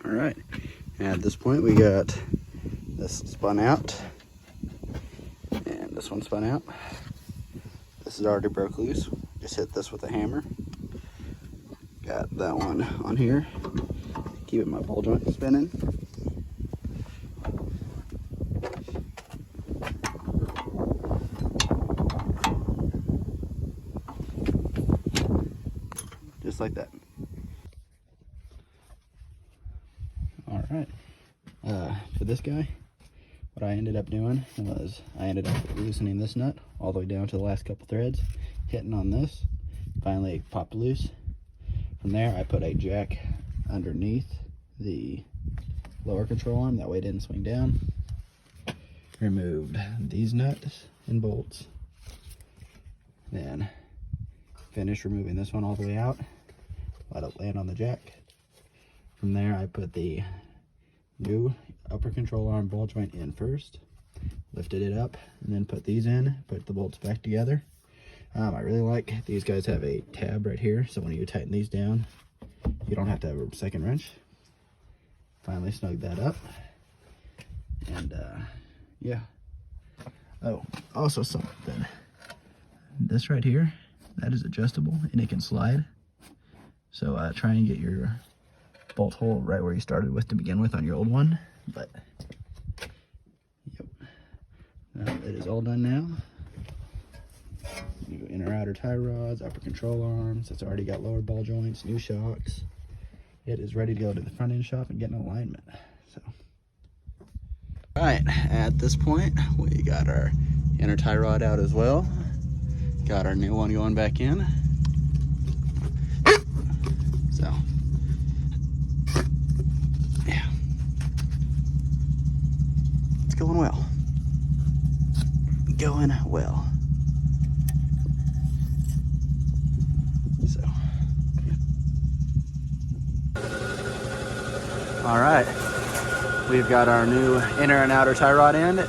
All right, and at this point we got this spun out, and this one spun out. This is already broke loose. Just hit this with a hammer. Got that one on here. Keeping my ball joint spinning. Just like that. All right. For this guy, what I ended up doing was I ended up loosening this nut all the way down to the last couple threads, hitting on this, finally it popped loose. From there, I put a jack underneath the lower control arm, that way it didn't swing down. Removed these nuts and bolts. Then finished removing this one all the way out, let it land on the jack. From there, I put the new upper control arm ball joint in first, lifted it up, and then put these in, put the bolts back together. I really like these guys have a tab right here, so when you tighten these down, you don't have to have a second wrench. Finally snug that up, and yeah. Oh, also something. This right here, that is adjustable and it can slide. So try and get your bolt hole right where you started with to begin with on your old one. But yep, it is all done now. New inner outer tie rods, upper control arms. It's already got lower ball joints, new shocks. It is ready to go to the front end shop and get an alignment. So, all right, at this point we got our inner tie rod out as well. Got our new one going back in. So, yeah, it's going well. Going well. So, all right, we've got our new inner and outer tie rod in.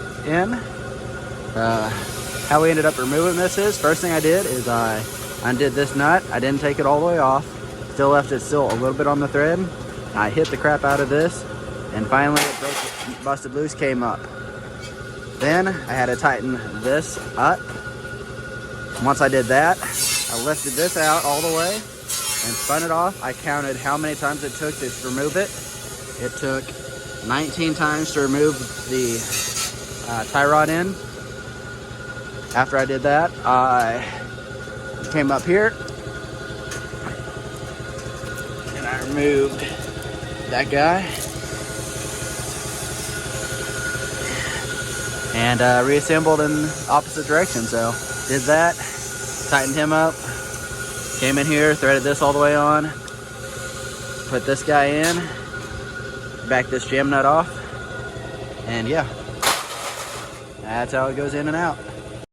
How we ended up removing this is, first thing I did is I undid this nut. I didn't take it all the way off. Still left it a little bit on the thread. I hit the crap out of this, and finally it busted loose, came up. Then I had to tighten this up. Once I did that, I lifted this out all the way and spun it off. I counted how many times it took to remove it. It took 19 times to remove the tie rod in. After I did that, I came up here and I removed that guy and reassembled in opposite direction. So did that, tightened him up, came in here, threaded this all the way on, put this guy in, back this jam nut off, and yeah, that's how it goes in and out.